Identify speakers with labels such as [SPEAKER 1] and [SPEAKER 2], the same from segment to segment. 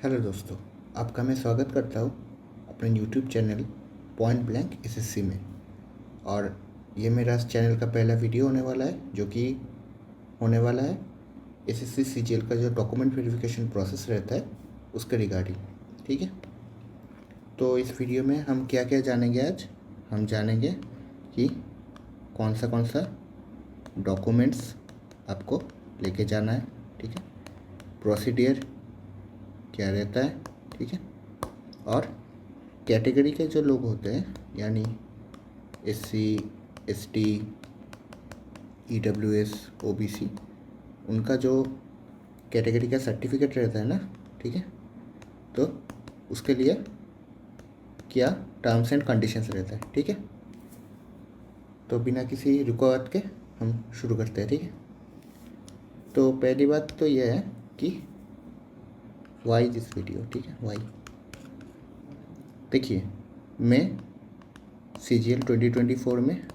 [SPEAKER 1] Hello दोस्तों, आपका मैं स्वागत करता हूँ अपने YouTube channel point blank SSC में। और ये मेरा चैनल का पहला वीडियो होने वाला है, जो कि होने वाला है एसएससी सीजीएल का जो डॉक्यूमेंट वेरिफिकेशन प्रोसेस रहता है उसके रिगार्डिंग। ठीक है, तो इस वीडियो में हम क्या क्या जानेंगे। आज हम जानेंगे कि कौन सा डॉक्यूमेंट्स आपको लेके जाना है। ठीक है, प्रोसीडियर क्या रहता है। ठीक है, और कैटेगरी के जो लोग होते हैं यानी एससी, एसटी, ईडब्ल्यूएस, ओबीसी, उनका जो कैटेगरी का सर्टिफिकेट रहता है ना, ठीक है, तो उसके लिए क्या टर्म्स एंड कंडीशंस रहता है। ठीक है, तो बिना किसी रुकावट के हम शुरू करते हैं। ठीक है, तो पहली बात तो यह है कि वाई दिस वीडियो। ठीक है, वाई देखिए, मैं सीजीएल 2024 में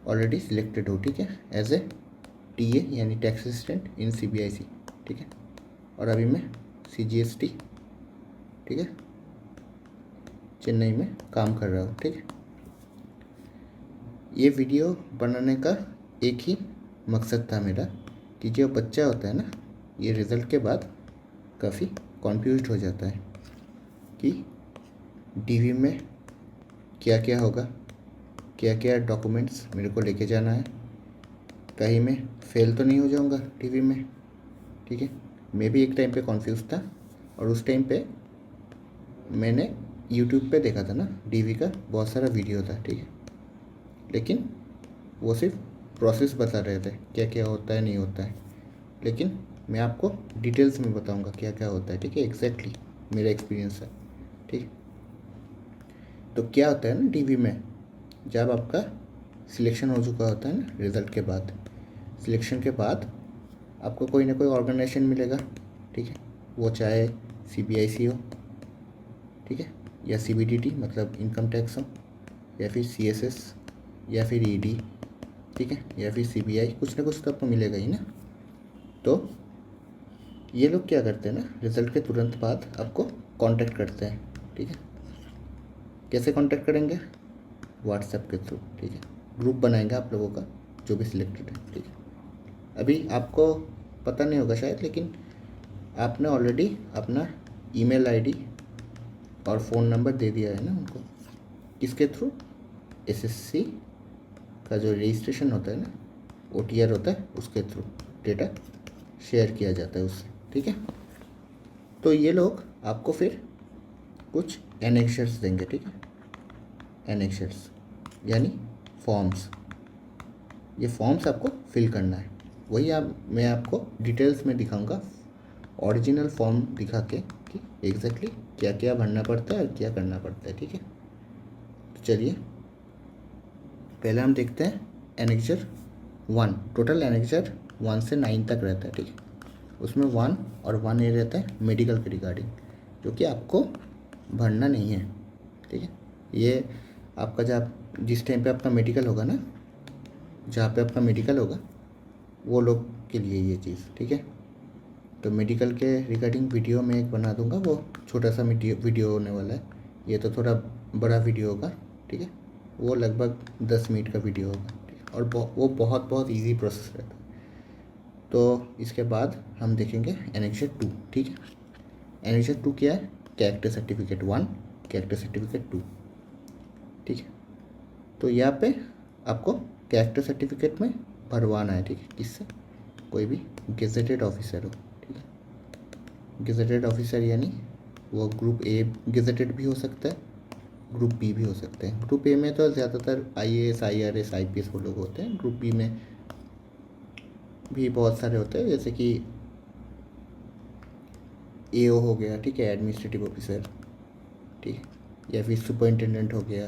[SPEAKER 1] ऑलरेडी सिलेक्टेड हो। ठीक है, एज ए टीए यानी टैक्स असिस्टेंट इन सीबीआईसी। ठीक है, और अभी मैं सीजीएसटी, ठीक है, चेन्नई में काम कर रहा हूँ। ठीक है, ये वीडियो बनाने का एक ही मकसद था मेरा कि जो बच्चा होता है ना, ये रिज़ल्ट के बाद काफ़ी कॉन्फ्यूज्ड हो जाता है कि डीवी में क्या क्या होगा, क्या क्या डॉक्यूमेंट्स मेरे को लेके जाना है, कहीं मैं फेल तो नहीं हो जाऊंगा डीवी में। ठीक है, मैं भी एक टाइम पे कॉन्फ्यूज़ था, और उस टाइम पे मैंने यूट्यूब पे देखा था ना, डीवी का बहुत सारा वीडियो था। ठीक है, लेकिन वो सिर्फ प्रोसेस बता रहे थे क्या क्या होता है नहीं होता है, लेकिन मैं आपको डिटेल्स में बताऊंगा क्या क्या होता है। ठीक है, एग्जैक्टली मेरा एक्सपीरियंस है। ठीक है, तो क्या होता है ना डीवी में, जब आपका सिलेक्शन हो चुका होता है ना, रिज़ल्ट के बाद, सिलेक्शन के बाद आपको कोई ना कोई ऑर्गेनाइजेशन मिलेगा। ठीक है, वो चाहे सीबीआईसी हो, ठीक है, या सीबीडीटी मतलब इनकम टैक्स हो, या फिर सीएसएस, या फिर ईडी, ठीक है, या फिर सीबीआई, कुछ ना कुछ तो आपको मिलेगा ही ना। तो ये लोग क्या करते हैं ना, रिज़ल्ट के तुरंत बाद आपको कांटेक्ट करते हैं। ठीक है, कैसे कांटेक्ट करेंगे? व्हाट्सएप के थ्रू। ठीक है, ग्रुप बनाएंगे आप लोगों का जो भी सिलेक्टेड है। ठीक है, अभी आपको पता नहीं होगा शायद, लेकिन आपने ऑलरेडी अपना ईमेल आईडी और फ़ोन नंबर दे दिया है ना उनको। किसके थ्रू? एसएससी का जो रजिस्ट्रेशन होता है ना, ओटीआर होता है, उसके थ्रू डेटा शेयर किया जाता है उससे। ठीक है, तो ये लोग आपको फिर कुछ एनेक्शर्स देंगे। ठीक है, एनेक्शर्स यानी फॉर्म्स। ये फॉर्म्स आपको फिल करना है, वही मैं आपको डिटेल्स में दिखाऊंगा, ओरिजिनल फॉर्म दिखा के कि एग्जैक्टली क्या क्या भरना पड़ता है और क्या करना पड़ता है। ठीक है, तो चलिए पहले हम देखते हैं एनेक्चर 1। टोटल एनेक्चर 1 से 9 तक रहता है। ठीक है, उसमें 1 और 1A रहता है मेडिकल के रिगार्डिंग, जो कि आपको भरना नहीं है। ठीक है, ये आपका जब जिस टाइम पे आपका मेडिकल होगा ना, जहाँ पे आपका मेडिकल होगा वो लोग के लिए ये चीज़। ठीक है, तो मेडिकल के रिगार्डिंग वीडियो मैं एक बना दूंगा, वो छोटा सा वीडियो होने वाला है। ये तो थोड़ा बड़ा वीडियो होगा। ठीक है, वो लगभग 10 मिनट का वीडियो होगा। ठीक है, और वो बहुत बहुत ईजी प्रोसेस रहता है। तो इसके बाद हम देखेंगे एनेक्चर 2। ठीक है, एनेक्चर 2 क्या है? Character certificate 1, character certificate 2। ठीक है, तो यहाँ पे आपको कैरेक्टर सर्टिफिकेट में भरवाना है। ठीक है, किससे? कोई भी गेजेटेड ऑफिसर हो। ठीक है, गेजेटेड ऑफिसर यानी वो ग्रुप ए गेजेटेड भी हो सकता है, ग्रुप बी भी हो सकते हैं। ग्रुप ए में तो ज़्यादातर आईएएस, आईआरएस, आईपीएस वो लोग होते हैं। ग्रुप बी में भी बहुत सारे होते हैं, जैसे कि एओ हो गया, ठीक है, एडमिनिस्ट्रेटिव ऑफिसर, ठीक है, या फिर सुपरिंटेंडेंट हो गया,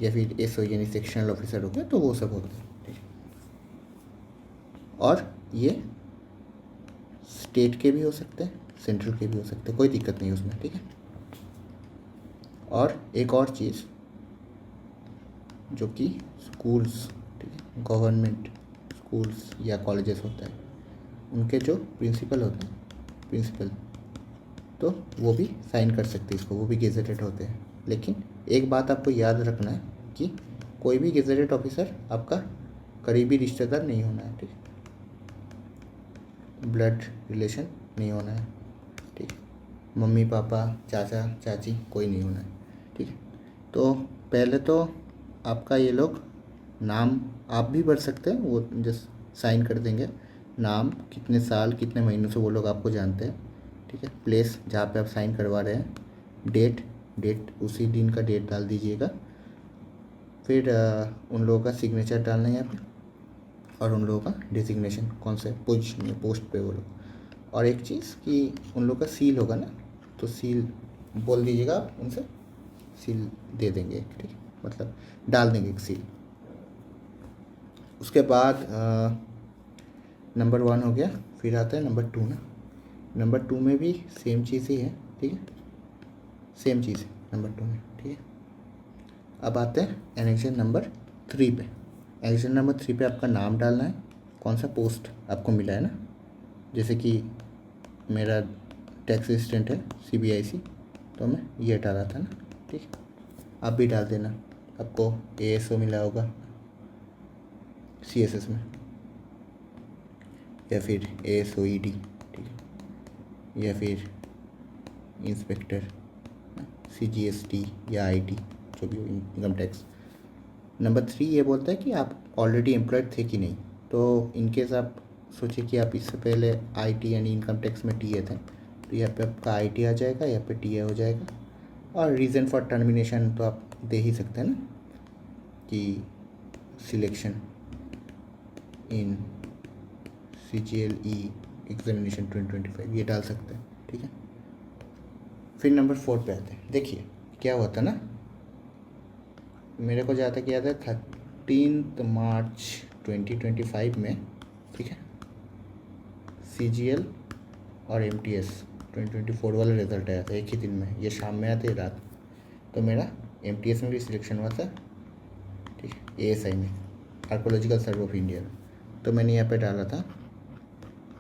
[SPEAKER 1] या फिर एसओ यानी सेक्शनल ऑफिसर हो गया, तो वो सब होते हैं। ठीक है, और ये स्टेट के भी हो सकते हैं, सेंट्रल के भी हो सकते हैं, कोई दिक्कत नहीं उसमें। ठीक है, और एक और चीज़ जो कि स्कूल्स, ठीक है, गवर्नमेंट स्कूल्स या कॉलेजेस होता है, उनके जो प्रिंसिपल होते हैं प्रिंसिपल, तो वो भी साइन कर सकते हैं इसको, वो भी गेजेटेड होते हैं। लेकिन एक बात आपको याद रखना है कि कोई भी गेजेटेड ऑफिसर आपका करीबी रिश्तेदार नहीं होना है, ठीक है, ब्लड रिलेशन नहीं होना है, ठीक है, मम्मी पापा चाचा चाची कोई नहीं होना है, ठीक है। तो पहले तो आपका ये लोग नाम आप भी भर सकते हैं, वो जस्ट साइन कर देंगे, नाम, कितने साल कितने महीनों से वो लोग आपको जानते हैं, ठीक है, प्लेस जहाँ पे आप साइन करवा रहे हैं, डेट उसी दिन का डेट डाल दीजिएगा। फिर उन लोगों का सिग्नेचर डालना है यहाँ पे, और उन लोगों का डिजिग्नेशन कौन सा पोजीशन में, पोस्ट पे वो लोग। और एक चीज़ कि उन लोगों का सील होगा ना, तो सील बोल दीजिएगा आप उनसे, सील दे देंगे एक, ठीक है, मतलब डाल देंगे एक सील। उसके बाद नंबर 1 हो गया, फिर आता है नंबर 2 ना। नंबर 2 में भी सेम चीज़ ही है, ठीक है, सेम चीज़ है नंबर 2 में, ठीक है। अब आते हैं एनेक्शन नंबर 3 पे। एनेक्शन नंबर 3 पे आपका नाम डालना है, कौन सा पोस्ट आपको मिला है ना, जैसे कि मेरा टैक्स असिस्टेंट है CBIC, तो मैं ये डाला था ना, ठीक है, आप भी डाल देना। आपको ASO मिला होगा CSS में, या फिर ASOED, ठीक है, या फिर इंस्पेक्टर CGST या IT, जो भी हो, इनकम टैक्स। नंबर 3 ये बोलता है कि आप ऑलरेडी एम्प्लॉयड थे कि नहीं। तो इनकेस आप सोचिए कि आप इससे पहले IT यानी इनकम टैक्स में TA थे, तो यहाँ पे आपका IT आ जाएगा, यहाँ पे TA हो जाएगा। और रीज़न फॉर टर्मिनेशन तो आप दे ही सकते हैं ना, कि सिलेक्शन इन CGLE एग्जामिनेशन 2025, ये डाल सकते हैं, ठीक है। फिर नंबर 4 पे आते हैं। देखिए क्या हुआ था ना, मेरे को जहाँ तक याद है 13 मार्च 2025 में, ठीक है, CGL और MTS 2024 वाला रिजल्ट आया था एक ही दिन में, ये शाम में आया था, रात। तो मेरा MTS में भी सिलेक्शन हुआ था, ठीक है, ASI में, आर्कोलॉजिकल सर्वे ऑफ इंडिया में। तो मैंने यहाँ पे डाला था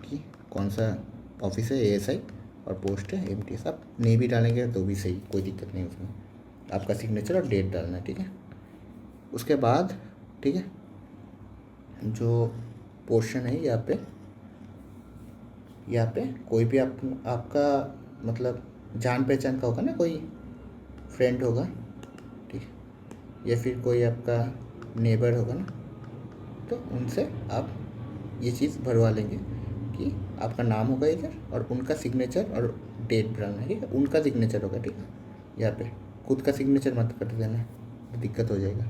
[SPEAKER 1] कि कौन सा ऑफिस है, ASI, और पोस्ट है MTS। आप नहीं भी डालेंगे तो भी सही, कोई दिक्कत नहीं उसमें, आपका सिग्नेचर और डेट डालना है, ठीक है। उसके बाद, ठीक है, जो पोर्शन है यहाँ पे कोई भी आपका मतलब जान पहचान का होगा ना, कोई फ्रेंड होगा, ठीक है, या फिर कोई आपका नेबर होगा ना, तो उनसे आप ये चीज़ भरवा लेंगे कि आपका नाम होगा इधर, और उनका सिग्नेचर और डेट भरना है, ठीक है, उनका सिग्नेचर होगा, ठीक है, यहाँ पे खुद का सिग्नेचर मत कर देना, दिक्कत हो जाएगा।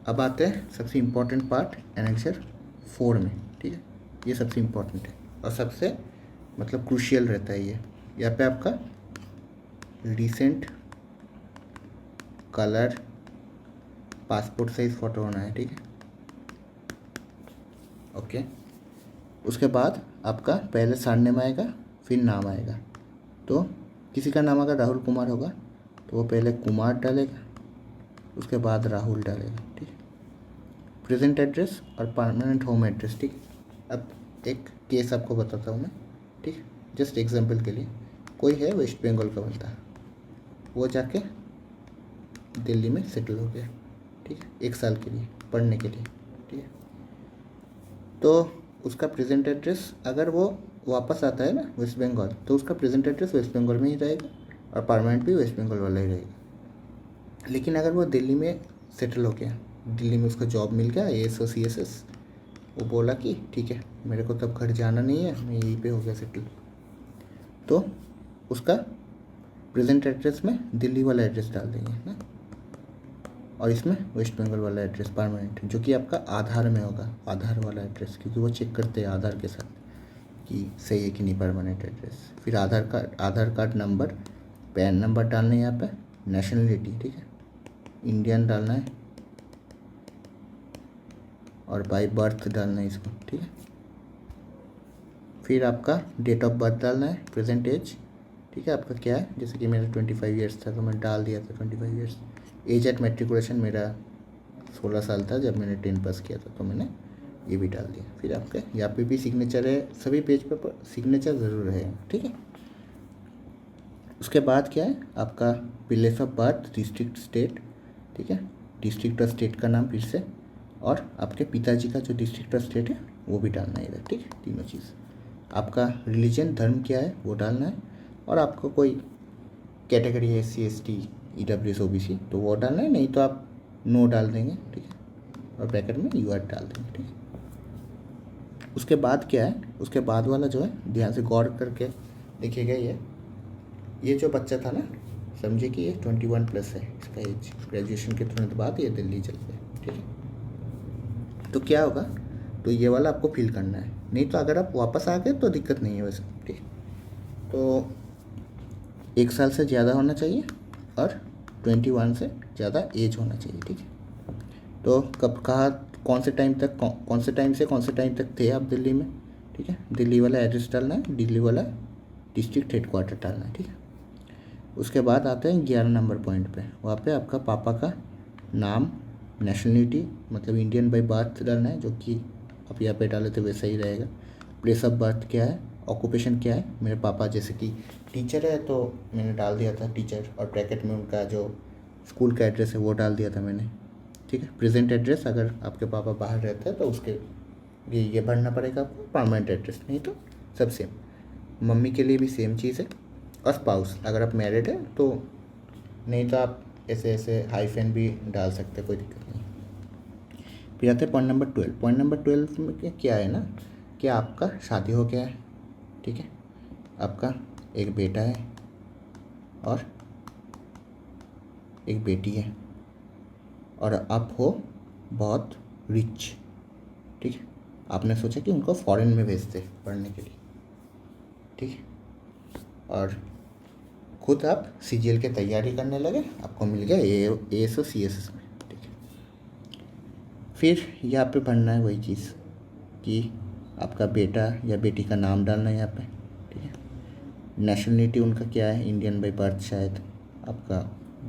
[SPEAKER 1] अब आते हैं सबसे इम्पोर्टेंट पार्ट एनेक्सर 4 में, ठीक है, ये सबसे इम्पोर्टेंट है और सबसे मतलब क्रूशियल रहता है ये। यहाँ पे आपका recent colour passport size photo होना है, ठीक है, ओके। उसके बाद आपका पहले सरनेम आएगा, फिर नाम आएगा। तो किसी का नाम अगर राहुल कुमार होगा तो वो पहले कुमार डालेगा, उसके बाद राहुल डालेगा, ठीक है। प्रेजेंट एड्रेस और परमानेंट होम एड्रेस, ठीक है। अब एक केस आपको बताता हूँ मैं, ठीक है, जस्ट एग्जांपल के लिए। कोई है वेस्ट बंगाल का बंदा, वो जाके दिल्ली में सेटल हो गया, ठीक है, 1 साल के लिए पढ़ने के लिए, ठीक है। तो उसका प्रेजेंट एड्रेस, अगर वो वापस आता है ना वेस्ट बंगाल, तो उसका प्रेजेंट एड्रेस वेस्ट बंगाल में ही रहेगा और परमानेंट भी वेस्ट बंगाल वाला ही रहेगा। लेकिन अगर वो दिल्ली में सेटल हो गया, दिल्ली में उसको जॉब मिल गया ASO CSS, वो बोला कि ठीक है मेरे को तब घर जाना नहीं है, मैं यहीं पे हो गया सेटल, तो उसका प्रेजेंट एड्रेस में दिल्ली वाला एड्रेस डाल देंगे ना, और इसमें वेस्ट बंगाल वाला एड्रेस परमानेंट, जो कि आपका आधार में होगा, आधार वाला एड्रेस, क्योंकि वो चेक करते हैं आधार के साथ कि सही है कि नहीं परमानेंट एड्रेस। फिर आधार कार्ड नंबर, पैन नंबर डालना है यहाँ पे, नेशनलिटी, ठीक है, इंडियन डालना है, और बाय बर्थ डालना है इसको, ठीक है। फिर आपका डेट ऑफ बर्थ डालना है, प्रेजेंट एज, ठीक है, आपका क्या है, जैसे कि मेरा 25 ईयर्स था तो मैं डाल दिया था 25 ईयर्स। एज एट मेट्रिकुलेशन मेरा 16 साल था जब मैंने 10 पास किया था, तो मैंने ये भी डाल दिया। फिर आपके यहाँ पे भी सिग्नेचर है, सभी पेज पे सिग्नेचर ज़रूर रहेगा, ठीक है। उसके बाद क्या है आपका place of birth, district, state, ठीक है, डिस्ट्रिक्ट और स्टेट का नाम फिर से, और आपके पिताजी का जो डिस्ट्रिक्ट और स्टेट है वो भी डालना है इधर, ठीक है, तीनों चीज़। आपका रिलीजन, धर्म क्या है वो डालना है, और आपको कोई कैटेगरी है SC ST EWS OBC तो वो डालना है, नहीं तो आप नो डाल देंगे, ठीक है, और ब्रैकेट में UR डाल देंगे, ठीक है। उसके बाद क्या है, उसके बाद वाला जो है ध्यान से गौर करके देखिएगा, ये जो बच्चा था ना, समझिए कि ये 21+ है इसका एज, ग्रेजुएशन के तुरंत बाद ये दिल्ली चल गया, ठीक है। तो क्या होगा, तो ये वाला आपको फिल करना है, नहीं तो अगर आप वापस आ गए तो दिक्कत नहीं है वैसे, ठीक है। तो 1 साल से ज़्यादा होना चाहिए और 21 से ज़्यादा एज होना चाहिए, ठीक है। तो कब कहाँ कौन से टाइम तक कौन से टाइम से कौन से टाइम तक थे आप दिल्ली में, ठीक है। दिल्ली वाला एड्रेस डालना है, दिल्ली वाला डिस्ट्रिक्ट हेडक्वार्टर डालना है, ठीक है। उसके बाद आते हैं 11 नंबर पॉइंट पे, वहाँ पे आपका पापा का नाम, नेशनलिटी मतलब इंडियन बाई बर्थ डालना है, जो कि आप यहाँ पे डाले तो वैसा ही रहेगा। प्लेस ऑफ बर्थ क्या है, ऑक्यूपेशन क्या है, मेरे पापा जैसे कि टीचर है तो मैंने डाल दिया था टीचर, और ब्रैकेट में उनका जो स्कूल का एड्रेस है वो डाल दिया था मैंने, ठीक है। प्रेजेंट एड्रेस, अगर आपके पापा बाहर रहते हैं तो उसके लिए ये भरना पड़ेगा आपको, परमानेंट एड्रेस, नहीं तो सब सेम। मम्मी के लिए भी सेम चीज़ है, और स्पाउस अगर आप मैरिड है तो, नहीं तो आप ऐसे हाइफेन भी डाल सकते, कोई दिक्कत नहीं। फिर आते हैं पॉइंट नंबर 12। पॉइंट नंबर 12 में क्या है ना, कि आपका शादी हो गया है, ठीक है, आपका एक बेटा है और एक बेटी है, और आप हो बहुत रिच, ठीक है। आपने सोचा कि उनको फॉरेन में भेजते पढ़ने के लिए, ठीक है, और खुद आप CGL की तैयारी करने लगे, आपको मिल गया ASO CSS में, ठीक है। फिर यहाँ पे भरना है वही चीज़ कि आपका बेटा या बेटी का नाम डालना है यहाँ पे, ठीक है। नेशनलिटी उनका क्या है, इंडियन बाई बर्थ, शायद आपका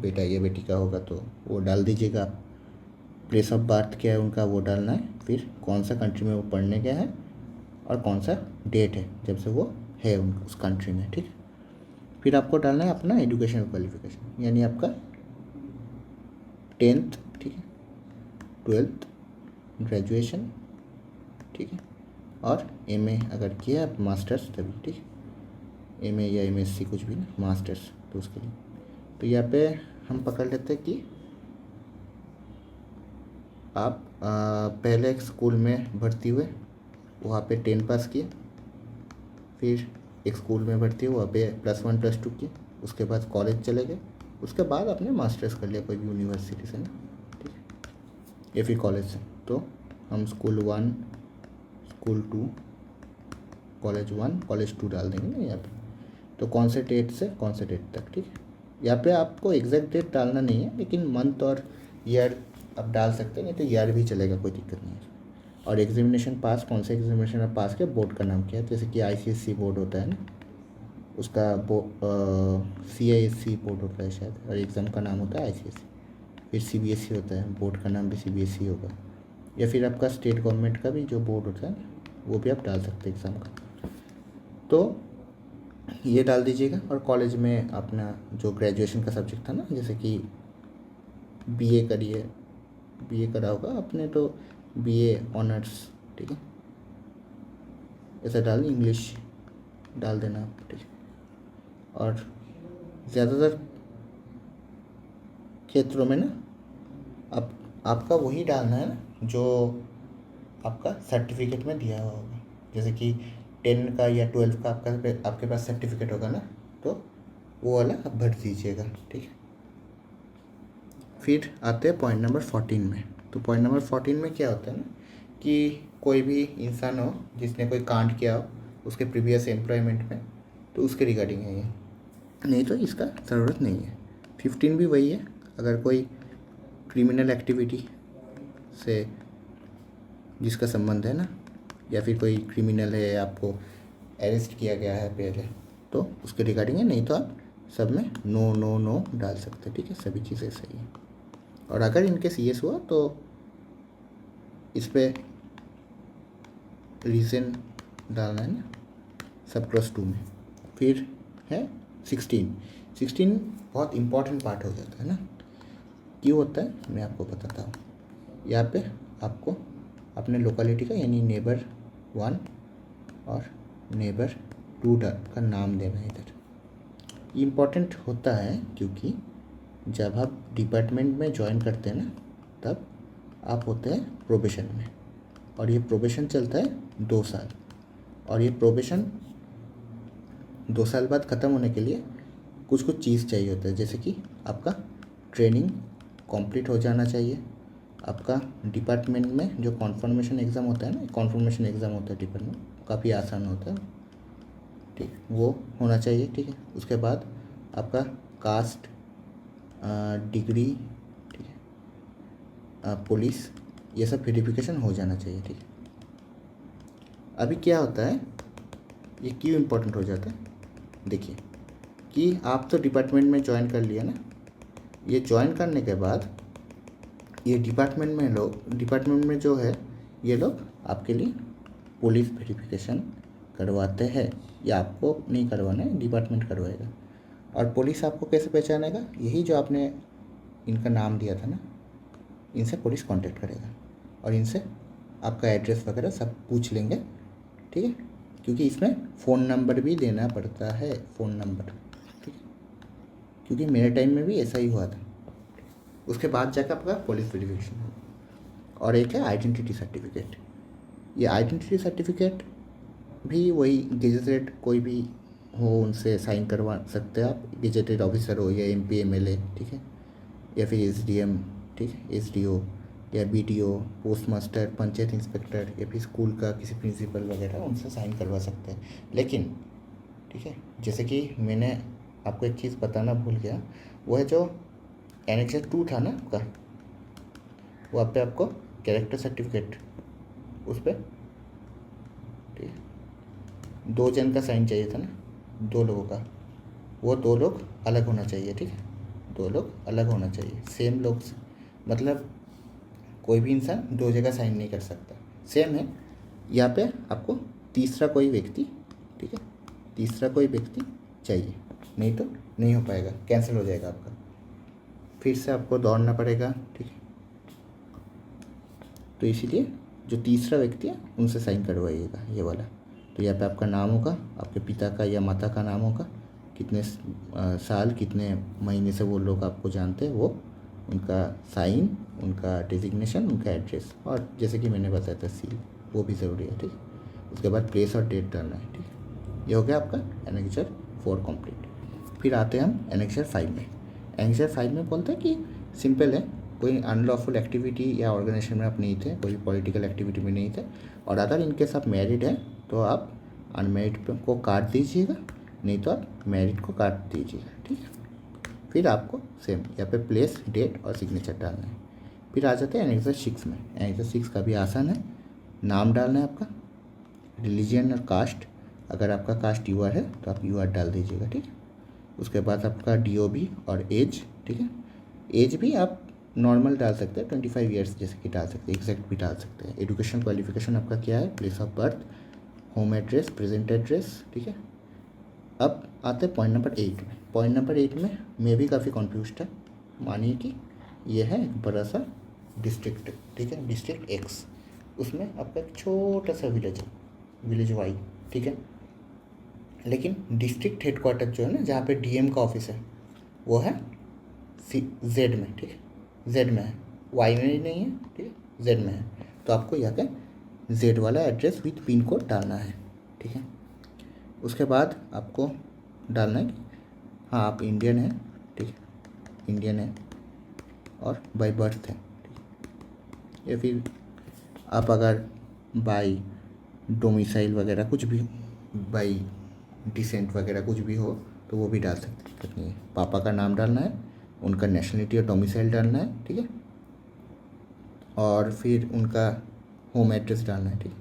[SPEAKER 1] बेटा या बेटी का होगा तो वो डाल दीजिएगा आप। प्लेस ऑफ बर्थ क्या है उनका वो डालना है, फिर कौन सा कंट्री में वो पढ़ने गया है, और कौन सा डेट है जब से वो है उस कंट्री में, ठीक है। फिर आपको डालना है अपना एजुकेशन क्वालिफिकेशन, यानी आपका 10th, ठीक है, 12th, ग्रेजुएशन, ठीक है, और MA अगर किया आप मास्टर्स तभी, ठीक है, MA या MSc कुछ भी ना, मास्टर्स तो उसके लिए। तो यहाँ पे हम पकड़ लेते हैं कि आप पहले एक स्कूल में भर्ती हुए, वहाँ पे 10 पास किए, फिर एक स्कूल में भर्ती हुए, वहाँ पे +1 +2 किए, उसके बाद कॉलेज चले गए, उसके बाद आपने मास्टर्स कर लिया कोई भी यूनिवर्सिटी से ना, ठीक है, या फिर कॉलेज से। तो हम स्कूल 1, स्कूल 2, कॉलेज 1, कॉलेज 2 डाल देंगे ना यहाँ पे। तो कौन से डेट से कौन से डेट तक, ठीक है। यहाँ पे आपको एग्जैक्ट डेट डालना नहीं है, लेकिन मंथ और ईयर आप डाल सकते हैं, नहीं तो ईयर भी चलेगा, कोई दिक्कत नहीं है। और एग्जामिनेशन पास, कौन से एग्जामिनेशन आप पास किया, बोर्ड का नाम क्या है, जैसे कि ICSE बोर्ड होता है ना, उसका CISE बोर्ड होता है शायद, और एग्ज़ाम का नाम होता है ICSE। फिर CBSE होता है, बोर्ड का नाम भी CBSE होगा, या फिर आपका स्टेट गवर्नमेंट का भी जो बोर्ड होता है वो भी आप डाल सकते हैं एग्ज़ाम का। तो ये डाल दीजिएगा। और कॉलेज में अपना जो ग्रेजुएशन का सब्जेक्ट था ना, जैसे कि BA करिए, BA करा होगा आपने तो BA ऑनर्स, ठीक है, ऐसा डाल, इंग्लिश डाल देना आप, ठीक है। और ज़्यादातर क्षेत्रों में ना आपका वही डालना है ना जो आपका सर्टिफिकेट में दिया हुआ होगा, जैसे कि 10 का या 12 का आपके पास सर्टिफिकेट होगा ना, तो वो वाला आप भर दीजिएगा, ठीक है। फिर आते हैं पॉइंट नंबर 14 में। तो पॉइंट नंबर 14 में क्या होता है ना, कि कोई भी इंसान हो जिसने कोई कांड किया हो उसके प्रीवियस एम्प्लॉयमेंट में, तो उसके रिगार्डिंग है ये, नहीं तो इसका ज़रूरत नहीं है। 15 भी वही है, अगर कोई क्रिमिनल एक्टिविटी से जिसका संबंध है ना, या फिर कोई क्रिमिनल है, आपको अरेस्ट किया गया है पहले, तो उसके रिगार्डिंग है, नहीं तो आप सब में नो नो नो डाल सकते हैं, ठीक है, सभी चीज़ें सही है। और अगर इनकेस येस हुआ तो इस पर रीजन डालना है ना, सब +2 में। फिर है 16 बहुत इम्पॉर्टेंट पार्ट हो जाता है ना। क्यों होता है मैं आपको बताता हूँ। यहाँ पे आपको अपने लोकेलिटी का यानी नेबर 1 और नेबर 2 का नाम देना है इधर। इम्पॉर्टेंट होता है क्योंकि जब आप डिपार्टमेंट में ज्वाइन करते हैं ना, तब आप होते हैं प्रोबेशन में, और ये प्रोबेशन चलता है 2 साल। और ये प्रोबेशन 2 साल बाद ख़त्म होने के लिए कुछ कुछ चीज़ चाहिए होता है, जैसे कि आपका ट्रेनिंग कंप्लीट हो जाना चाहिए, आपका डिपार्टमेंट में जो कॉन्फर्मेशन एग्ज़ाम होता है ना, कॉन्फर्मेशन एग्ज़ाम होता है डिपार्टमेंट, काफ़ी आसान होता है, ठीक, वो होना चाहिए, ठीक है। उसके बाद आपका कास्ट, डिग्री, ठीक है, पुलिस, ये सब वेरिफिकेशन हो जाना चाहिए, ठीक है। अभी क्या होता है, ये क्यों इम्पोर्टेंट हो जाता है, देखिए कि आप तो डिपार्टमेंट में ज्वाइन कर लिया ना, ये ज्वाइन करने के बाद ये डिपार्टमेंट में जो है, ये लोग आपके लिए पुलिस वेरिफिकेशन करवाते हैं, या आपको नहीं करवाना है, डिपार्टमेंट करवाएगा। और पुलिस आपको कैसे पहचानेगा, यही जो आपने इनका नाम दिया था ना, इनसे पुलिस कांटेक्ट करेगा और इनसे आपका एड्रेस वगैरह सब पूछ लेंगे, ठीक है, क्योंकि इसमें फ़ोन नंबर भी देना पड़ता है, फ़ोन नंबर, ठीक है, क्योंकि मेरे टाइम में भी ऐसा ही हुआ था। उसके बाद जाकर आपका पुलिस वेरिफिकेशन होगा। और एक है आइडेंटिटी सर्टिफिकेट। ये आइडेंटिटी सर्टिफिकेट भी वही गेजेटेड कोई भी हो उनसे साइन करवा सकते हैं आप, गेजेटेड ऑफिसर हो या MP MLA, ठीक है, या फिर SDM, ठीक है, SDO या BDO, post master, panchayat inspector, या फिर स्कूल का किसी प्रिंसिपल वगैरह, उनसे साइन करवा सकते हैं। लेकिन ठीक है, जैसे कि मैंने आपको एक चीज़ बताना भूल गया, वो है जो Annexure 2 था ना आपका, वहाँ पे आपको कैरेक्टर सर्टिफिकेट, उस पर ठीक है 2 जन का साइन चाहिए था ना, 2 लोगों का, वो 2 लोग अलग होना चाहिए, ठीक है, 2 लोग अलग होना चाहिए, सेम लोग से, मतलब कोई भी इंसान 2 जगह साइन नहीं कर सकता, सेम है। यहाँ पे आपको तीसरा कोई व्यक्ति, ठीक है, तीसरा कोई व्यक्ति चाहिए, नहीं तो नहीं हो पाएगा, कैंसिल हो जाएगा आपका, फिर से आपको दौड़ना पड़ेगा, ठीक है। तो इसीलिए जो तीसरा व्यक्ति है उनसे साइन करवाइएगा, ये वाला। तो यहाँ पे आपका नाम होगा, आपके पिता का या माता का नाम होगा, कितने साल कितने महीने से वो लोग आपको जानते हैं, वो उनका साइन, उनका डेजिग्नेशन, उनका एड्रेस, और जैसे कि मैंने बताया था सील, वो भी ज़रूरी है, ठीक है। उसके बाद प्लेस और डेट डालना है, ठीक है। ये हो गया आपका Annexure 4 कंप्लीट। फिर आते हैं हम Annexure 5 में। Annexure 5 में बोलते हैं कि सिंपल है, कोई अनलॉफुल एक्टिविटी या ऑर्गेनाइजेशन में आप नहीं थे, कोई पॉलिटिकल एक्टिविटी में नहीं थे, और अगर इनकेस आप मैरिड हैं तो आप अनमैरिड को काट दीजिएगा, नहीं तो आप मैरिड को काट दीजिएगा, ठीक है। फिर आपको सेम यहाँ पे प्लेस, डेट और सिग्नेचर डालना है। फिर आ जाते हैं Annexure 6 में। Annexure 6 का भी आसान है, नाम डालना है आपका, रिलीजन और कास्ट, अगर आपका कास्ट UR है तो आप UR डाल दीजिएगा, ठीक है। उसके बाद आपका DOB और एज, ठीक है, एज भी आप नॉर्मल डाल सकते हैं, 25 ईयर्स जैसे कि डाल सकते हैं, एग्जैक्ट भी डाल सकते हैं। एजुकेशन क्वालिफिकेशन आपका क्या है, place of birth, home address, present address, ठीक है। अब आते हैं पॉइंट नंबर 8 में। पॉइंट नंबर 8 में मैं भी काफ़ी कन्फ्यूज था, मानिए कि यह है एक बड़ा सा डिस्ट्रिक्ट, ठीक है, डिस्ट्रिक्ट X, उसमें आपका एक छोटा सा विलेज है, विलेज Y, ठीक है। लेकिन डिस्ट्रिक्ट हेडक्वार्टर जो है ना, जहाँ पे DM का ऑफिस है, वो है Z में, ठीक है, Z में है, Y में नहीं है, ठीक है, Z में है। तो आपको यहाँ पे Z वाला एड्रेस विथ पिन कोड डालना है, ठीक है। उसके बाद आपको डालना है कि हाँ आप इंडियन हैं, ठीक है, इंडियन है और बाय बर्थ है, ठीक है। या फिर आप अगर बाई डोमिसाइल वगैरह कुछ भी, बाई डिसेंट वगैरह कुछ भी हो तो वो भी डाल सकते हैं, दिक्कत नहीं है। पापा का नाम डालना है, उनका नेशनलिटी और डोमिसाइल डालना है, ठीक है, और फिर उनका होम एड्रेस डालना है, ठीक है।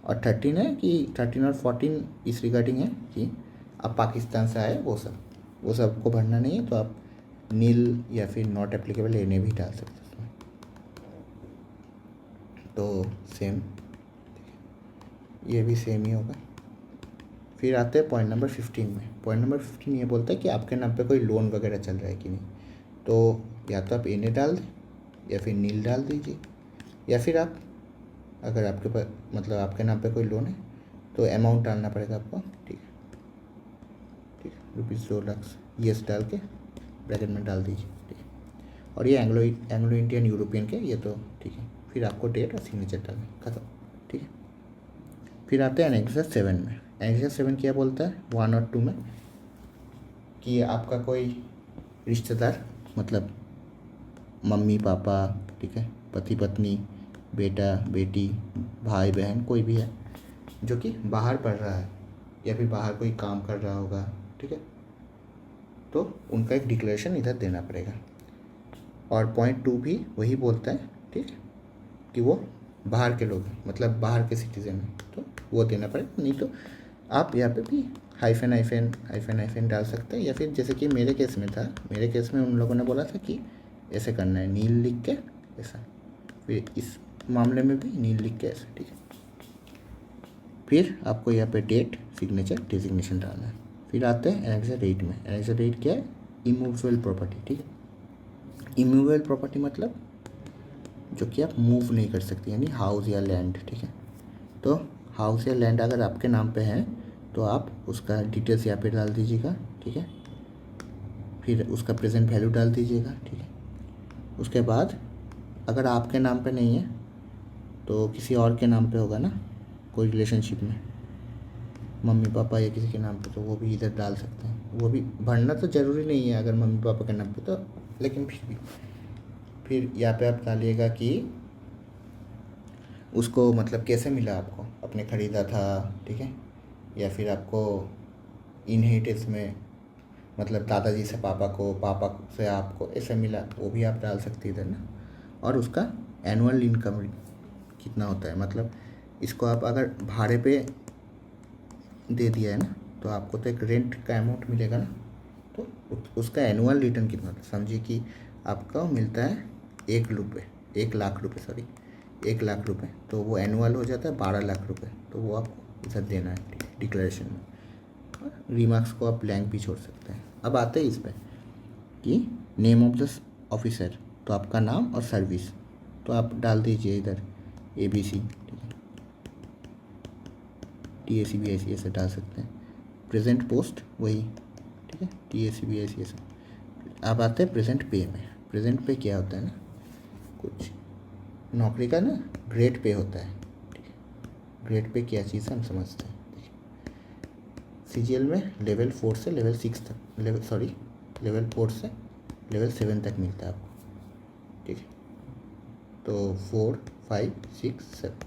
[SPEAKER 1] और 13 है कि 13 और 14 इस रिगार्डिंग है कि आप पाकिस्तान से आए, वो सब को भरना नहीं है, तो आप नील या फिर नॉट एप्लीकेबल एने भी डाल सकते हैं उसमें। तो सेम ये भी सेम ही होगा। फिर आते हैं पॉइंट नंबर 15 में। पॉइंट नंबर 15 ये बोलता है कि आपके नाम पे कोई लोन वगैरह चल रहा है कि नहीं। तो या तो आप इन्हें डाल दें या फिर नील डाल दीजिए, या फिर आप अगर आपके पास मतलब आपके नाम पे कोई लोन है तो अमाउंट डालना पड़ेगा आपको। ठीक है, ठीक है, ₹2 लाख यस डाल के ब्रैकेट में डाल दीजिए। ठीक है, और ये एंग्लो इंडियन यूरोपियन के ये तो ठीक है। फिर आपको डेट और सिग्नेचर डालना, खत्म। ठीक है, फिर आते हैं एनेक्सर 7 में। एनेक्सर 7 क्या बोलता है 1 और 2 में कि आपका कोई रिश्तेदार मतलब मम्मी पापा, ठीक है, पति पत्नी, बेटा बेटी, भाई बहन कोई भी है जो कि बाहर पढ़ रहा है या फिर बाहर कोई काम कर रहा होगा, ठीक है, तो उनका एक डिक्लेरेशन इधर देना पड़ेगा। और पॉइंट 2 भी वही बोलता है, ठीक है, कि वो बाहर के लोग हैं मतलब बाहर के सिटीजन हैं तो वो देना पड़ेगा। नहीं तो आप यहाँ पे भी हाइफन हाइफन हाइफन हाइफन डाल सकते हैं, या फिर जैसे कि मेरे केस में था, मेरे केस में उन लोगों ने बोला था कि ऐसे करना है, नील लिख के ऐसा। फिर इस मामले में भी नील लिख के ऐसा। ठीक है, फिर आपको यहाँ पे डेट सिग्नेचर डेजिग्नेशन डालना है। फिर आते हैं एनेक्सर 8 में। एनेक्सर 8 क्या है इमूवेबल प्रॉपर्टी। ठीक है, इमूवेबल प्रॉपर्टी मतलब जो कि आप मूव नहीं कर सकते, यानी हाउस या लैंड। ठीक है, तो हाउस या लैंड अगर आपके नाम पे है तो आप उसका डिटेल्स यहाँ पे डाल दीजिएगा। ठीक है, फिर उसका प्रेजेंट वैल्यू डाल दीजिएगा। ठीक है, उसके बाद अगर आपके नाम पे नहीं है तो किसी और के नाम पे होगा ना, कोई रिलेशनशिप में मम्मी पापा या किसी के नाम पे, तो वो भी इधर डाल सकते हैं। वो भी भरना तो ज़रूरी नहीं है अगर मम्मी पापा के नाम पे तो, लेकिन फिर भी फिर यहाँ पे आप डालिएगा कि उसको मतलब कैसे मिला, आपको अपने ख़रीदा था, ठीक है, या फिर आपको इनहेरिटेंस में मतलब दादाजी से पापा को, पापा से आपको ऐसे मिला, वो भी आप डाल सकते इधर ना। और उसका एनुअल इनकम कितना होता है, मतलब इसको आप अगर भाड़े पे दे दिया है ना तो आपको तो एक रेंट का अमाउंट मिलेगा ना, तो उसका एनुअल रिटर्न कितना होता है। समझिए कि आपका मिलता है 1 लाख रुपए, सॉरी 1 लाख रुपए, तो वो एनुअल हो जाता है 12 लाख रुपए, तो वो आपको इधर देना है डिक्लेरेशन में। रिमार्क्स को आप ब्लैंक भी छोड़ सकते हैं। अब आते हैं इस पर कि नेम ऑफ द ऑफिसर, तो आपका नाम और सर्विस तो आप डाल दीजिए इधर ABC, ठीक है, TAC BIC ऐसे डाल सकते हैं। प्रेजेंट पोस्ट वही, ठीक है, TAC BIC ऐसे। अब आते हैं प्रेजेंट पे में। प्रेजेंट पे क्या होता है ना, कुछ नौकरी का ना ग्रेड पे होता है। ठीक है, ग्रेड पे क्या चीज़ है हम समझते हैं। CGL में लेवल 4 से लेवल 6 तक, लेवल 4 से लेवल 7 तक मिलता है आपको। ठीक है, तो 4, 5, 6, 7।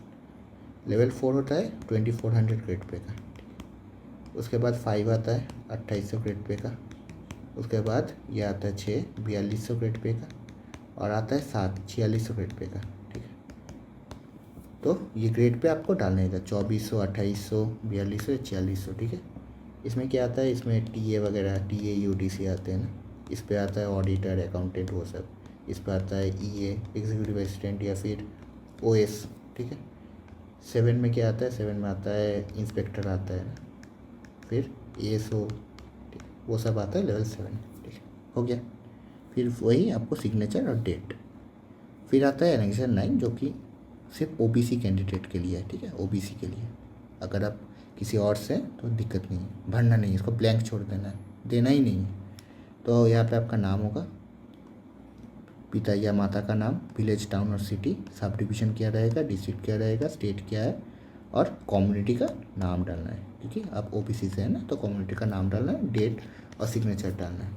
[SPEAKER 1] लेवल 4 होता है 2400 ग्रेड पे का। उसके बाद 5 आता है 2800 ग्रेड पे का। उसके बाद ये आता है 6, 4200 ग्रेड पे का। और आता है 7, 4600 ग्रेड पे का। ठीक है, तो ये ग्रेड पे आपको डालना था 2400, 2800, 4200, 4600। ठीक है, इसमें क्या आता है, इसमें TA वगैरह TA UTC आते हैं ना, इस पे आता है ऑडिटर, अकाउंटेंट, वो सब। इस पर आता है EA एग्जीक्यूटिव असिस्टेंट या फिर OS। ठीक है, 7 में क्या आता है, 7 में आता है इंस्पेक्टर आता है ना, फिर ASO, ठीक है, वो सब आता है लेवल 7। ठीक है, हो गया। फिर वही आपको सिग्नेचर और डेट। फिर आता है एनेक्सर 9 जो कि सिर्फ OBC कैंडिडेट के लिए है। ठीक है, OBC के लिए, अगर आप किसी और से तो दिक्कत नहीं है, भरना नहीं है, इसको ब्लैंक छोड़ देना है, देना ही नहीं है। तो यहाँ पे आपका नाम होगा, पिता या माता का नाम, विलेज, टाउन और सिटी, सब डिवीज़न क्या रहेगा, डिस्ट्रिक्ट क्या रहेगा, स्टेट क्या है, और कम्युनिटी का नाम डालना है क्योंकि आप OBC से है ना, तो कम्युनिटी का नाम डालना है, डेट और सिग्नेचर डालना है।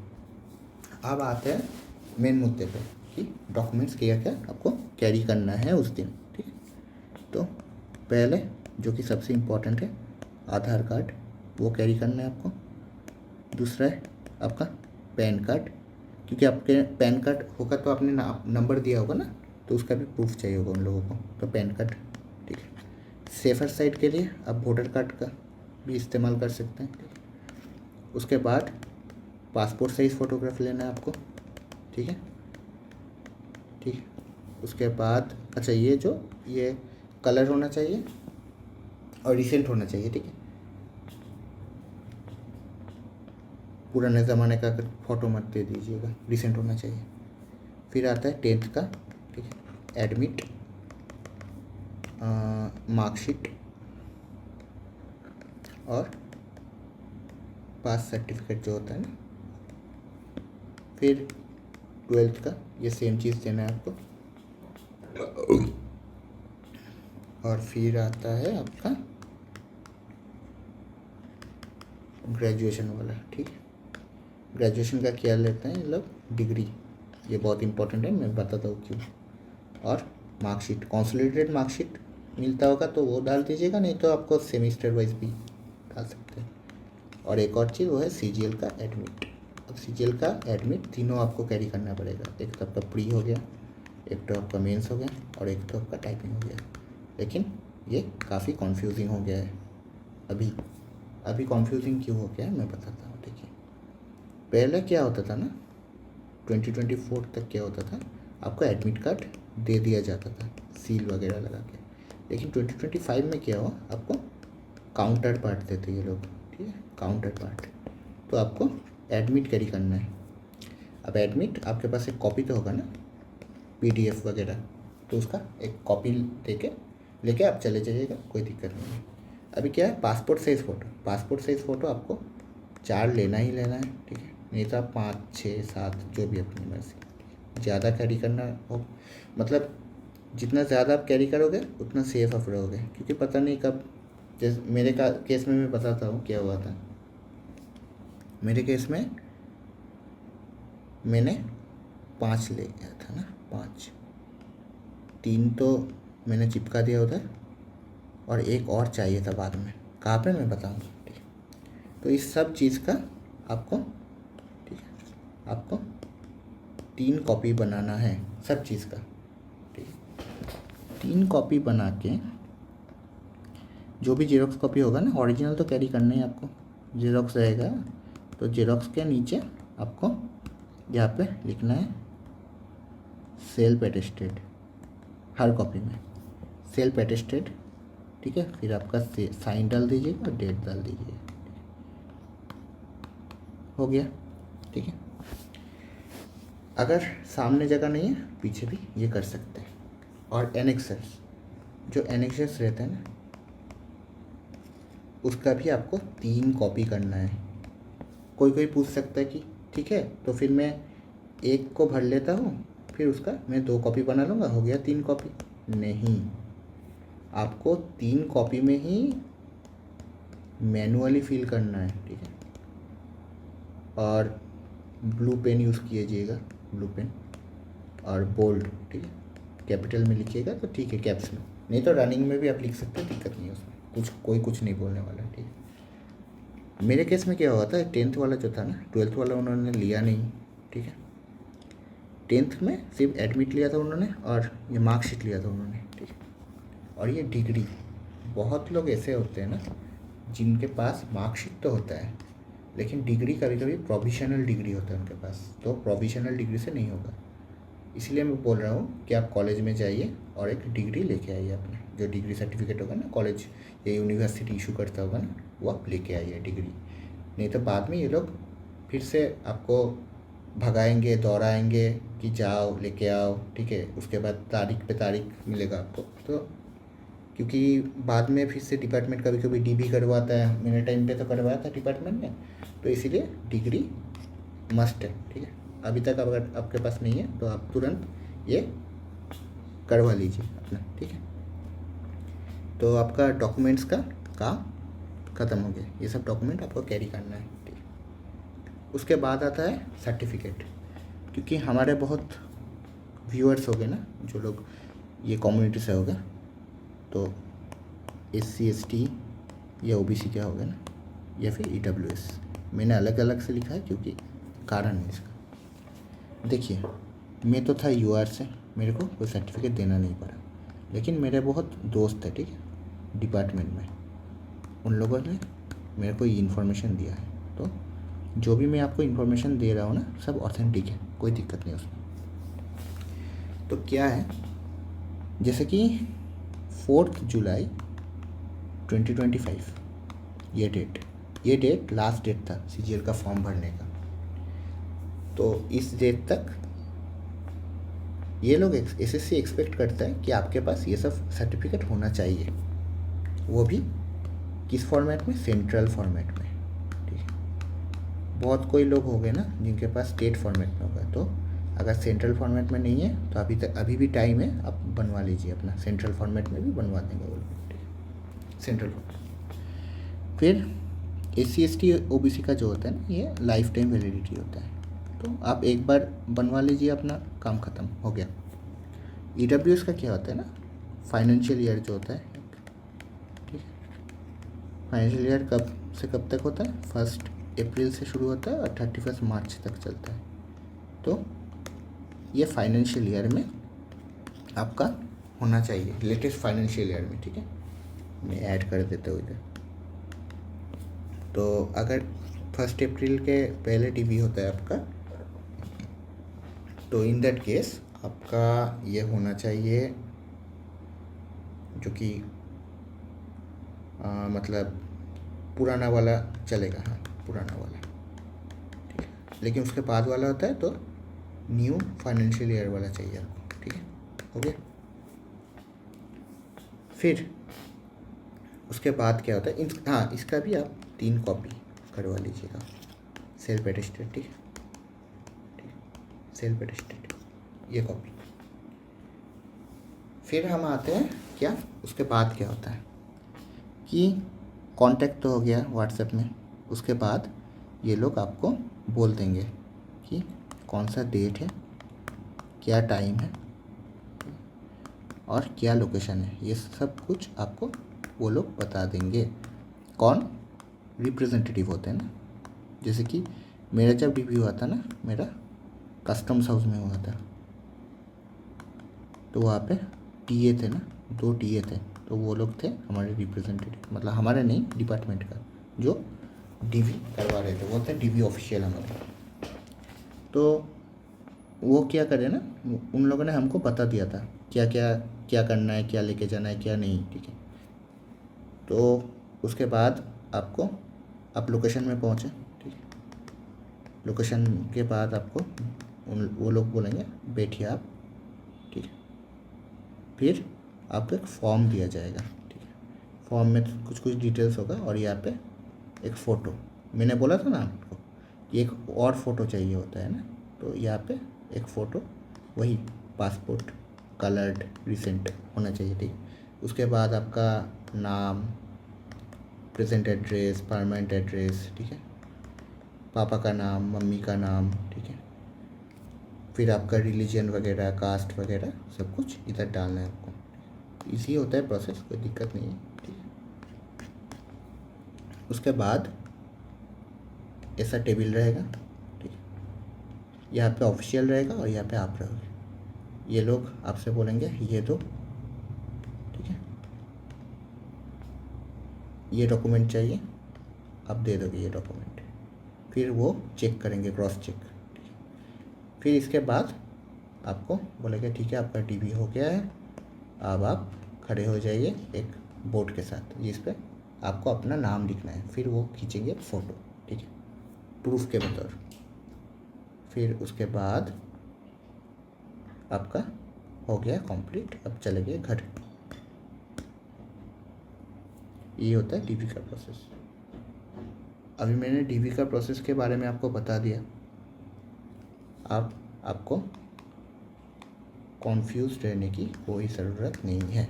[SPEAKER 1] अब आते हैं मेन मुद्दे पे कि डॉक्यूमेंट्स क्या क्या आपको कैरी करना है उस दिन। ठीक है, तो पहले जो कि सबसे इम्पोर्टेंट है आधार कार्ड, वो कैरी करना है आपको। दूसरा है आपका पैन कार्ड, क्योंकि आपके पैन कार्ड होगा तो आपने नंबर दिया होगा ना, तो उसका भी प्रूफ चाहिए होगा उन लोगों को, तो पैन कार्ड। ठीक है, सेफर साइड के लिए आप वोटर कार्ड का भी इस्तेमाल कर सकते हैं। उसके बाद पासपोर्ट साइज़ फ़ोटोग्राफ लेना है आपको। ठीक है, ठीक है, उसके बाद अच्छा ये कलर होना चाहिए और रिसेंट होना चाहिए, ठीक है। पुराने ज़माने का फ़ोटो मत दे दीजिएगा, रिसेंट होना चाहिए। फिर आता है 10th का, ठीक है, एडमिट, मार्कशीट और पास सर्टिफिकेट जो होता है ना। फिर 12th का ये सेम चीज़ देना है आपको। और फिर आता है आपका ग्रेजुएशन वाला, ठीक है। ग्रेजुएशन का क्या लेते हैं ये लोग, डिग्री, ये बहुत इंपॉर्टेंट है, मैं बताता हूँ क्यों। और मार्कशीट, कंसोलिडेटेड मार्कशीट मिलता होगा तो वो डाल दीजिएगा, नहीं तो आपको सेमेस्टर वाइज भी डाल सकते हैं। और एक और चीज़ वो है CGL का एडमिट। अब CGL का एडमिट तीनों आपको कैरी करना पड़ेगा। एक तो आपका प्री हो गया, एक तो आपका मेंस हो गया, और एक तो आपका टाइपिंग हो गया। लेकिन ये काफ़ी कन्फ्यूजिंग हो गया है अभी कन्फ्यूजिंग क्यों हो गया है मैं बताता हूँ। देखिए, पहले क्या होता था ना, 2024 तक क्या होता था, आपको एडमिट कार्ड दे दिया जाता था सील वगैरह लगा के। लेकिन 2025 में क्या हुआ, आपको काउंटर पार्ट देते ये लोग, ठीक है, काउंटर पार्ट। तो आपको एडमिट कैरी करना है। अब एडमिट आपके पास एक कॉपी तो होगा ना, PDF वगैरह, तो उसका एक कॉपी लेके आप चले जाइएगा, कोई दिक्कत नहीं है। अभी क्या है, पासपोर्ट साइज़ फ़ोटो आपको 4 लेना ही लेना है, ठीक है। नहीं तो आप 5, 6, 7 जो भी अपनी मर्ज़ी, ज़्यादा कैरी करना हो, मतलब जितना ज़्यादा आप कैरी करोगे उतना सेफ आप रहोगे, क्योंकि पता नहीं कब, जैसे मेरे केस में मैं बताता हूँ क्या हुआ था। मेरे केस में मैंने 5 ले गया था ना, 5, 3 तो मैंने चिपका दिया उधर, और एक और चाहिए था बाद में, कहाँ पे मैं बताऊँगा, ठीक है। तो इस सब चीज़ का आपको, ठीक है, आपको 3 कॉपी बनाना है सब चीज़ का, ठीक है। 3 कॉपी बना के, जो भी जेरोक्स कॉपी होगा ना, ओरिजिनल तो कैरी करना ही आपको, जेरोक्स रहेगा तो जेरोक्स के नीचे आपको यहाँ पे लिखना है सेल्फ अटेस्टेड, हर कॉपी में सेल्फ अटेस्टेड, ठीक है। फिर आपका साइन डाल दीजिएगा और डेट डाल दीजिए, हो गया, ठीक है। अगर सामने जगह नहीं है, पीछे भी ये कर सकते हैं। और एनेक्सर्स, जो एनेक्सर्स रहते हैं ना, उसका भी आपको 3 कॉपी करना है। कोई पूछ सकता है कि ठीक है, तो फिर मैं एक को भर लेता हूँ, फिर उसका मैं 2 कॉपी बना लूँगा, हो गया 3 कॉपी। नहीं, आपको 3 कॉपी में ही मैनुअली फिल करना है, ठीक है। और ब्लू पेन यूज़ कीजिएगा, ब्लू पेन और बोल्ड, ठीक है, कैपिटल में लिखिएगा तो ठीक है, कैप्स में, नहीं तो रनिंग में भी आप लिख सकते हैं, दिक्कत नहीं है उसमें, कोई कुछ नहीं बोलने वाला, ठीक है। मेरे केस में क्या हुआ था, 10th वाला जो था ना, 12th वाला उन्होंने लिया नहीं, ठीक है। 10th में सिर्फ एडमिट लिया था उन्होंने, और ये मार्कशीट लिया था उन्होंने, ठीक है। और ये डिग्री, बहुत लोग ऐसे होते हैं ना जिनके पास मार्कशीट तो होता है, लेकिन डिग्री कभी कभी प्रोविजनल डिग्री होता है उनके पास, तो प्रोविजनल डिग्री से नहीं होगा। इसलिए मैं बोल रहा हूँ कि आप कॉलेज में जाइए और एक डिग्री लेके आइए अपने, जो डिग्री सर्टिफिकेट होगा ना, कॉलेज या यूनिवर्सिटी इशू करता होगा ना, वो आप लेके आइए डिग्री। नहीं तो बाद में ये लोग फिर से आपको भगाएंगे, दौड़ाएंगे कि जाओ लेके आओ, ठीक है। उसके बाद तारीख पे तारीख मिलेगा आपको, तो क्योंकि बाद में फिर से डिपार्टमेंट कभी कभी डी भी करवाता है, मेरे टाइम पे तो करवाया था डिपार्टमेंट में, तो इसीलिए डिग्री मस्ट है, ठीक है। अभी तक अगर आपके पास नहीं है तो आप तुरंत ये करवा लीजिए अपना, ठीक है। तो आपका डॉक्यूमेंट्स का काम ख़त्म हो गया, ये सब डॉक्यूमेंट आपको कैरी करना है, ठीक है। उसके बाद आता है सर्टिफिकेट, क्योंकि हमारे बहुत व्यूअर्स हो गए ना, जो लोग ये कम्युनिटी से हो गए, तो SC ST या OBC क्या हो गया ना, या फिर EWS, मैंने अलग अलग से लिखा है क्योंकि कारण है इसका। देखिए, मैं तो था UR से, मेरे को कोई सर्टिफिकेट देना नहीं पड़ा, लेकिन मेरे बहुत दोस्त है, ठीक है, डिपार्टमेंट में, उन लोगों ने मेरे को ये इन्फॉर्मेशन दिया है। तो जो भी मैं आपको इन्फॉर्मेशन दे रहा हूँ ना, सब ऑथेंटिक है, कोई दिक्कत नहीं उसमें। तो क्या है, जैसे कि 4 जुलाई 2025 ये डेट लास्ट डेट था CGL का फॉर्म भरने का। तो इस डेट तक ये लोग SSC एक्सपेक्ट करता है कि आपके पास ये सब सर्टिफिकेट होना चाहिए, वो भी किस फॉर्मेट में, सेंट्रल फॉर्मेट में, ठीक है। बहुत कोई लोग हो गए ना जिनके पास स्टेट फॉर्मेट में होगा, तो अगर सेंट्रल फॉर्मेट में नहीं है तो अभी भी टाइम है, आप बनवा लीजिए अपना, सेंट्रल फॉर्मेट में भी बनवा देंगे वो लोग, ठीक है, सेंट्रल फॉर्मेट। फिर SC ST OBC का जो होता है ना, ये लाइफ टाइम वैलिडिटी होता है, तो आप एक बार बनवा लीजिए, अपना काम ख़त्म हो गया। EWS का क्या होता है ना, फाइनेंशियल ईयर जो होता है, ठीक है, फाइनेंशियल ईयर कब से कब तक होता है, 1 अप्रैल से शुरू होता है और 31 मार्च तक चलता है। तो ये फाइनेंशियल ईयर में आपका होना चाहिए, लेटेस्ट फाइनेंशियल ईयर में, ठीक है। मैं ऐड कर देता हूँ इधर। तो अगर 1 अप्रैल के पहले DV होता है आपका, तो इन दैट केस आपका ये होना चाहिए, जो कि मतलब पुराना वाला चलेगा, हाँ पुराना वाला, ठीक है। लेकिन उसके बाद वाला होता है तो न्यू फाइनेंशियल ईयर वाला चाहिए आपको, ठीक है, हो गया। फिर उसके बाद क्या होता है, हाँ इसका भी आप 3 कॉपी करवा लीजिएगा, सेल्फ अटेस्टेड, ठीक है, सेल्फ अटेस्टेड ये कॉपी। फिर हम आते हैं क्या, उसके बाद क्या होता है कि कांटेक्ट तो हो गया व्हाट्सएप में, उसके बाद ये लोग आपको बोल देंगे कि कौन सा डेट है, क्या टाइम है और क्या लोकेशन है, ये सब कुछ आपको वो लोग बता देंगे। कौन, रिप्रेजेंटेटिव होते हैं ना, जैसे कि मेरा जब DV हुआ था ना, मेरा कस्टम्स हाउस में हुआ था, तो वहाँ पे TA थे ना, 2 TA थे, तो वो लोग थे हमारे रिप्रेजेंटेटिव, मतलब हमारे नहीं, डिपार्टमेंट का, जो DV करवा रहे थे, वो थे DV ऑफिशियल हमारे। तो वो क्या करे ना, उन लोगों ने हमको बता दिया था क्या करना है, क्या लेके जाना है, क्या नहीं, ठीक है। तो उसके बाद आप लोकेशन में पहुँचे, ठीक है, लोकेशन के बाद आपको वो लोग बोलेंगे बैठिए आप, ठीक है। फिर आपको एक फॉर्म दिया जाएगा, ठीक है, फॉर्म में कुछ डिटेल्स होगा, और यहाँ पे एक फ़ोटो, मैंने बोला था ना आपको कि एक और फ़ोटो चाहिए होता है ना, तो यहाँ पे एक फ़ोटो, वही पासपोर्ट कलर्ड रिसेंट होना चाहिए, ठीक। उसके बाद आपका नाम, प्रेजेंट एड्रेस, परमानेंट एड्रेस, ठीक है, पापा का नाम, मम्मी का नाम, ठीक है। फिर आपका रिलीजन वगैरह, कास्ट वगैरह सब कुछ इधर डालना है आपको। इजी होता है प्रोसेस, कोई दिक्कत नहीं है, ठीक है। उसके बाद ऐसा टेबल रहेगा, ठीक है, यहाँ पे ऑफिशियल रहेगा और यहाँ पे आप रहोगे। ये लोग आपसे बोलेंगे ये दो, ठीक है, ये डॉक्यूमेंट चाहिए, आप दे दोगे ये डॉक्यूमेंट, फिर वो चेक करेंगे, क्रॉस चेक, ठीक है। फिर इसके बाद आपको बोलेंगे ठीक है आपका DV हो गया है, अब आप खड़े हो जाइए एक बोर्ड के साथ, जिस पे आपको अपना नाम लिखना है। फिर वो खींचेंगे फ़ोटो, ठीक है, प्रूफ के बतौर। फिर उसके बाद आपका हो गया कंप्लीट, अब चले गए घर। ये होता है DV का प्रोसेस। अभी मैंने DV का प्रोसेस के बारे में आपको बता दिया, आपको कॉन्फ्यूज रहने की कोई ज़रूरत नहीं है,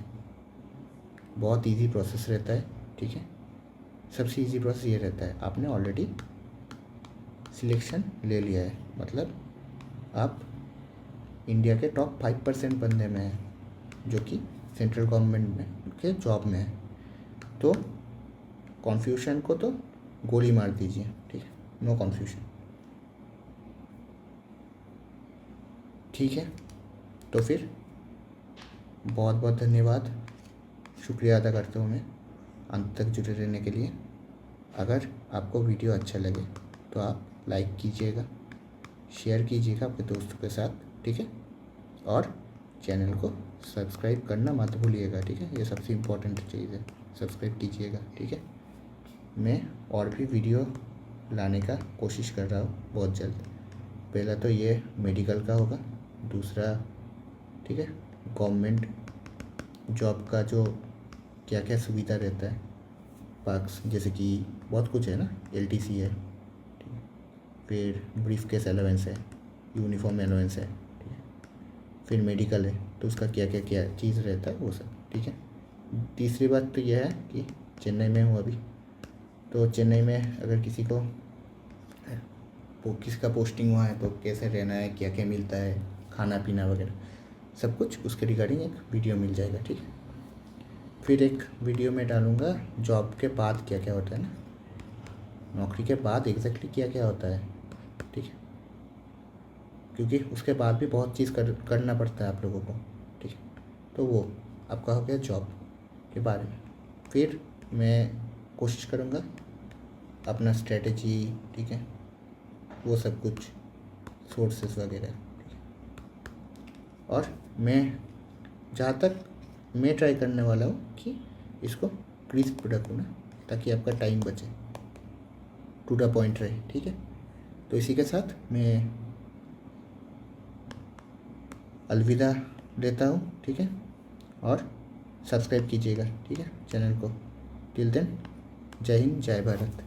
[SPEAKER 1] बहुत इजी प्रोसेस रहता है, ठीक है। सबसे इजी प्रोसेस ये रहता है, आपने ऑलरेडी सिलेक्शन ले लिया है, मतलब आप इंडिया के टॉप 5% बंदे में हैं जो कि सेंट्रल गवर्नमेंट में के जॉब में है, तो कॉन्फ्यूशन को तो गोली मार दीजिए, ठीक है, नो कॉन्फ्यूशन, ठीक है। तो फिर बहुत बहुत धन्यवाद, शुक्रिया अदा करता हूँ मैं अंत तक जुड़े रहने के लिए। अगर आपको वीडियो अच्छा लगे तो आप लाइक कीजिएगा, शेयर कीजिएगा आपके दोस्तों के साथ, ठीक है, और चैनल को सब्सक्राइब करना मत भूलिएगा, ठीक है, ये सबसे इम्पोर्टेंट चीज़ है। सब्सक्राइब कीजिएगा, ठीक है। मैं और भी वीडियो लाने का कोशिश कर रहा हूँ बहुत जल्द। पहला तो ये मेडिकल का होगा, दूसरा ठीक है गवर्नमेंट जॉब का जो क्या क्या सुविधा रहता है, पार्क्स जैसे कि बहुत कुछ है ना, LTC है, ठीक है, फिर ब्रीफ केस अलाउंस है, यूनिफॉर्म अलाउंस है, ठीक है, फिर मेडिकल है तो उसका क्या क्या क्या चीज़ रहता है वो सब, ठीक है। तीसरी बात तो यह है कि चेन्नई में हूँ अभी, तो चेन्नई में अगर किसी को किसका पोस्टिंग हुआ है तो कैसे रहना है, क्या क्या मिलता है, खाना पीना वगैरह सब कुछ उसके रिगार्डिंग एक वीडियो मिल जाएगा, ठीक है। फिर एक वीडियो में डालूँगा जॉब के बाद क्या क्या होता है ना, नौकरी के बाद एग्जैक्टली क्या क्या होता है, ठीक है, क्योंकि उसके बाद भी बहुत चीज़ करना पड़ता है आप लोगों को, ठीक है। तो वो आपका हो गया जॉब के बारे में। फिर मैं कोशिश करूँगा अपना स्ट्रेटजी, ठीक है, वो सब कुछ सोर्सेस वगैरह, ठीक है। और मैं जहाँ तक मैं ट्राई करने वाला हूँ कि इसको क्रिस्प रखूँ ना, ताकि आपका टाइम बचे, टू द पॉइंट रहे, ठीक है। तो इसी के साथ मैं अलविदा लेता हूँ, ठीक है, और सब्सक्राइब कीजिएगा, ठीक है, चैनल को। टिल देन, जय हिंद, जय भारत।